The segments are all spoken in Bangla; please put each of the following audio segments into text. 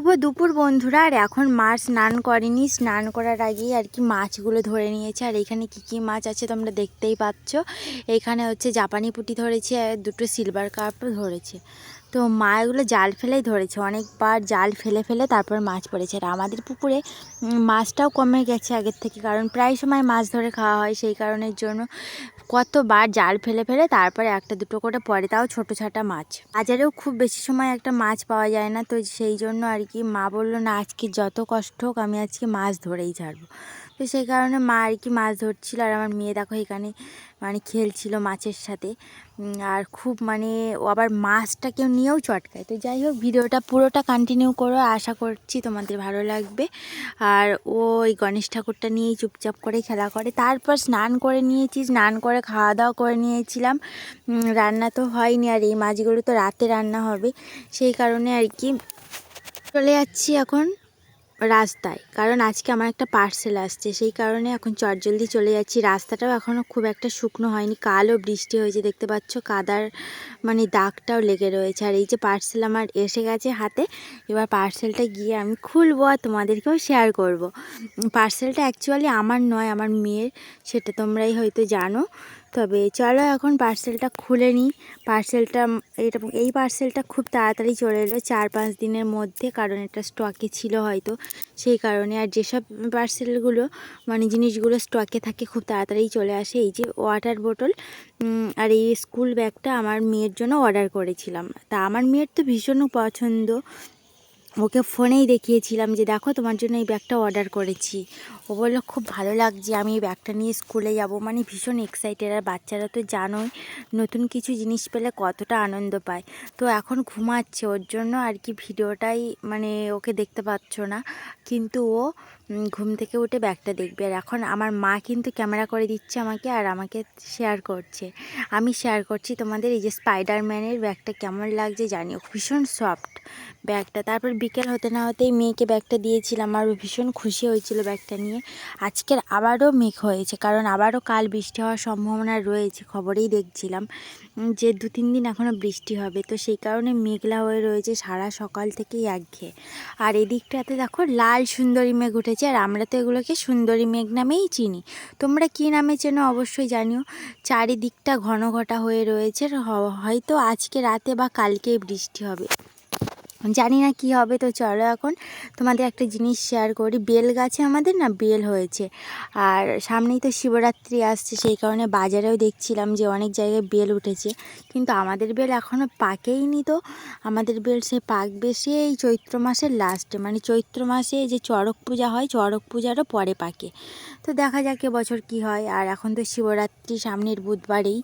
শুভ দুপুর বন্ধুরা। আর এখন মা স্নান করেনি, স্নান করার আগেই আর কি মাছগুলো ধরে নিয়েছে। আর এখানে কি মাছ আছে তোমরা দেখতেই পাচ্ছ। এখানে হচ্ছে জাপানি পুঁটি ধরেছে আর দুটো সিলভার কার্পও ধরেছে। তো মা এগুলো জাল ফেলেই ধরেছে, অনেকবার জাল ফেলে ফেলে তারপর মাছ পড়েছে। আর আমাদের পুকুরে মাছটাও কমে গেছে আগের থেকে, কারণ প্রায় সময় মাছ ধরে খাওয়া হয়, সেই কারণের জন্য কতবার জাল ফেলে ফেলে তারপরে একটা দুটো করে পড়ে, তাও ছোটো ছাটা মাছ। বাজারেও খুব বেশি সময় একটা মাছ পাওয়া যায় না, তো সেই জন্য আর কি মা বললো না আজকে যত কষ্ট হোক আমি আজকে মাছ ধরেই ছাড়বো। তো সেই কারণে মা আর কি মাছ ধরছিল। আর আমার মেয়ে দেখো এখানে মানে খেলছিল মাছের সাথে। আর খুব মানে ও আবার মাছটা কেউ নিয়েও চটকায়। তো যাই হোক, ভিডিওটা পুরোটা কন্টিনিউ করো, আশা করছি তোমাদের ভালো লাগবে। আর ও ওই গণেশ ঠাকুরটা নিয়েই চুপচাপ করে খেলা করে। তারপর স্নান করে নিয়েছি, স্নান করে খাওয়া দাওয়া করে নিয়েছিলাম। রান্না তো হয়নি, আর এই মাছগুলো তো রাতে রান্না হবে, সেই কারণে আর কি চলে যাচ্ছি এখন রাস্তায়, কারণ আজকে আমার একটা পার্সেল আসছে, সেই কারণে এখন চটজলদি চলে যাচ্ছি। রাস্তাটাও এখনও খুব একটা শুকনো হয়নি, কালও বৃষ্টি হয়েছে, দেখতে পাচ্ছ কাদার মানে দাগটাও লেগে রয়েছে। আর এই যে পার্সেল আমার এসে গেছে হাতে, এবার পার্সেলটা গিয়ে আমি খুলবো আর তোমাদেরকেও শেয়ার করব। পার্সেলটা অ্যাকচুয়ালি আমার নয়, আমার মেয়ের, সেটা তোমরাই হয়তো জানো। তবে চলো এখন পার্সেলটা খুলে নিই। এই পার্সেলটা খুব তাড়াতাড়ি চলে এলো, 4-5 দিনের মধ্যে, কারণ এটা স্টকে ছিল হয়তো, সেই কারণে। আর যেসব পার্সেলগুলো মানে জিনিসগুলো স্টকে থাকে খুব তাড়াতাড়ি চলে আসে। এই যে ওয়াটার বোতল আর এই স্কুল ব্যাগটা আমার মেয়ের জন্য অর্ডার করেছিলাম। তা আমার মেয়ের তো ভীষণ পছন্দ, ওকে ফোনেই দেখিয়েছিলাম যে দেখো তোমার জন্য এই ব্যাগটা অর্ডার করেছি। ও বললো খুব ভালো লাগছে, আমি এই ব্যাগটা নিয়ে স্কুলে যাব, মানে ভীষণ এক্সাইটেড। আর বাচ্চারা তো জানোই নতুন কিছু জিনিস পেলে কতটা আনন্দ পায়। তো এখন ঘুমাচ্ছে, ওর জন্য আর কি ভিডিওটাই মানে ওকে দেখতে পাচ্ছ না, কিন্তু ও ঘুম থেকে উঠে ব্যাগটা দেখবে। আর এখন আমার মা কিন্তু ক্যামেরা করে দিচ্ছে আমাকে, আর আমাকে শেয়ার করছে, আমি শেয়ার করছি তোমাদের। এই যে স্পাইডারম্যানের ব্যাগটা কেমন লাগছে জানিও, ভীষণ সফট ব্যাগটা। তারপর বিকেল হতে না হতেই মেয়েকে ব্যাগটা দিয়েছিলাম, আর ভীষণ খুশি হয়েছিল ব্যাগটা নিয়ে। আজকের আবারও মেঘ হয়েছে, কারণ আবারও কাল বৃষ্টি হওয়ার সম্ভাবনা রয়েছে, খবরেই দেখছিলাম যে 2-3 দিন এখনও বৃষ্টি হবে। তো সেই কারণে মেঘলা হয়ে রয়েছে সারা সকাল থেকেই একঘেয়ে। আর এদিকটাতে দেখো লাল সুন্দরী মেঘ উঠেছে, আর আমরা তো এগুলোকে সুন্দরী মেঘ নামেই চিনি। তোমরা কী নামে চেনো অবশ্যই জানিও। চারিদিকটা ঘন ঘটা হয়ে রয়েছে, হয়তো আজকে রাতে বা কালকেই বৃষ্টি হবে, জানি না কি হবে। তো চলো এখন তোমাদের একটা জিনিস শেয়ার করি। বেল গাছে আমাদের না বেল হয়েছে, আর সামনেই তো শিবরাত্রি আসছে, সেই কারণে বাজারেও দেখছিলাম যে অনেক জায়গায় বেল উঠেছে, কিন্তু আমাদের বেল এখনও পাকেইনি। তো আমাদের বেল সে পাকবে সেই চৈত্র মাসের লাস্টে, মানে চৈত্র মাসে যে চড়ক পূজা হয়, চড়ক পূজারও পরে পাকে। তো দেখা যাক এবছর কী হয়। আর এখন তো শিবরাত্রি সামনের বুধবারেই।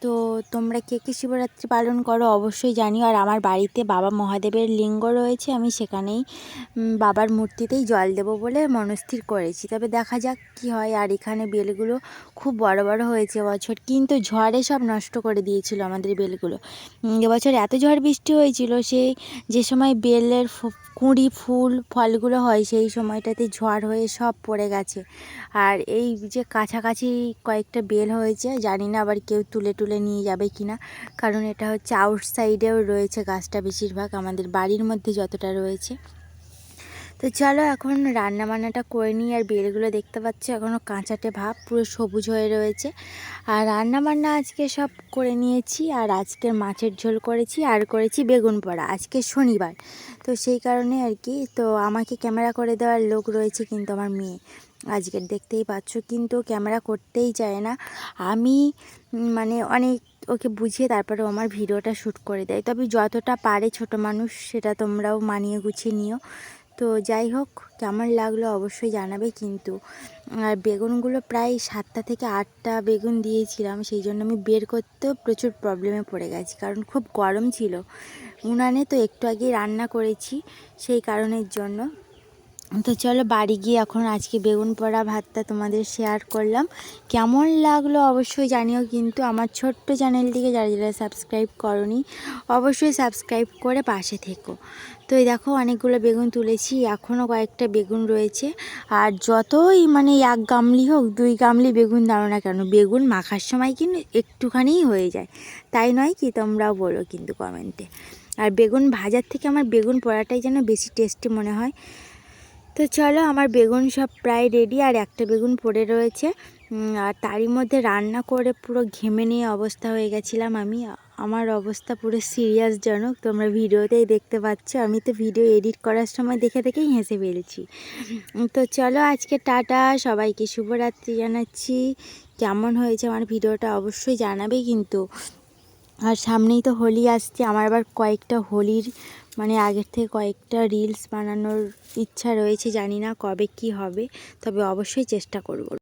তো তোমরা কে কে শিবরাত্রি পালন করো অবশ্যই জানিও। আর আমার বাড়িতে বাবা মহাদেবের লিঙ্গ রয়েছে, আমি সেখানেই বাবার মূর্তিতেই জল দেবো বলে মনস্থির করেছি, তবে দেখা যাক কি হয়। আর এখানে বেলগুলো খুব বড় বড় হয়েছে এবছর, কিন্তু ঝড়ে সব নষ্ট করে দিয়েছিল আমাদের বেলগুলো। এবছর এত ঝড় বৃষ্টি হয়েছিল, সেই যে সময় বেলের কুঁড়ি ফুল ফলগুলো হয় সেই সময়টাতে ঝড় হয়ে সব পড়ে গেছে। আর এই যে কাছাকাছি কয়েকটা বেল হয়েছে, জানি না আবার কেউ তুলে তুলে নিয়ে যাবে কি না, কারণ এটা হচ্ছে আউটসাইডেও রয়েছে গাছটা, বেশিরভাগ আমাদের বাড়ির মধ্যে যতটা রয়েছে। তো চলো এখন রান্না বান্নাটা করে নিই। আর বেলগুলো দেখতে পাচ্ছ এখনও কাঁচাটে ভাব, পুরো সবুজ হয়ে রয়েছে। আর রান্না বান্না আজকে সব করে নিয়েছি। আর আজকের মাছের ঝোল করেছি, আর করেছি বেগুন পোড়া, আজকে শনিবার, তো সেই কারণে আর কি। তো আমাকে ক্যামেরা করে দেওয়ার লোক রয়েছে, কিন্তু আমার মেয়ে আজকের দেখতেই পাচ্ছ, কিন্তু ক্যামেরা করতেই চায় না। আমি মানে অনেক ওকে বুঝিয়ে তারপরে আমার ভিডিওটা শ্যুট করে দেয়, তবে যতটা পারে ছোট মানুষ, সেটা তোমরাও মানিয়ে গুছিয়ে নিও। তো যাই হোক, কেমন লাগলো অবশ্যই জানাবে কিন্তু। আর বেগুনগুলো প্রায় 7টা থেকে 8টা বেগুন দিয়েছিলাম, সেই জন্য আমি বের করতেও প্রচুর প্রবলেমে পড়ে গেছি, কারণ খুব গরম ছিল উনানে, তো একটু আগেই রান্না করেছি সেই কারণের জন্য। তো চলো বাড়ি গিয়ে এখন আজকে বেগুন পোড়া ভাতটা তোমাদের শেয়ার করলাম, কেমন লাগলো অবশ্যই জানিও। কিন্তু আমার ছোট্ট চ্যানেলটিকে যারা যারা সাবস্ক্রাইব করনি অবশ্যই সাবস্ক্রাইব করে পাশে থেকো। তো এই দেখো অনেকগুলো বেগুন তুলেছি, এখনও কয়েকটা বেগুন রয়েছে। আর যতই মানে 1 গামলি হোক 2 গামলি বেগুন দাও না কেন, বেগুন মাখার সময় কিন্তু একটুখানিই হয়ে যায়, তাই নয় কি? তোমরাও বলো কিন্তু কমেন্টে। আর বেগুন ভাজার থেকে আমার বেগুন পোড়াটাই যেন বেশি টেস্টি মনে হয়। তো চলো, আমার বেগুন সব প্রায় রেডি, আর একটা বেগুন পড়ে রয়েছে। আর তারই মধ্যে রান্না করে পুরো ঘেমে নিয়ে অবস্থা হয়ে গেছিলাম আমি। আমার অবস্থা পুরো সিরিয়াসজনক, তোমরা ভিডিওতেই দেখতে পাচ্ছ। আমি তো ভিডিও এডিট করার সময় দেখে দেখেই হেসে ফেলছি। তো চলো, আজকে টাটা, সবাইকে শুভরাত্রি জানাচ্ছি। কেমন হয়েছে আমার ভিডিওটা অবশ্যই জানাবে কিন্তু। আর সামনেই তো হোলি আসছে, আমার আবার কয়েকটা হোলির আগের থেকে কয়েকটা রিলস বানানোর ইচ্ছা রয়েছে, জানি না কবে কি হবে, তবে অবশ্যই চেষ্টা করব।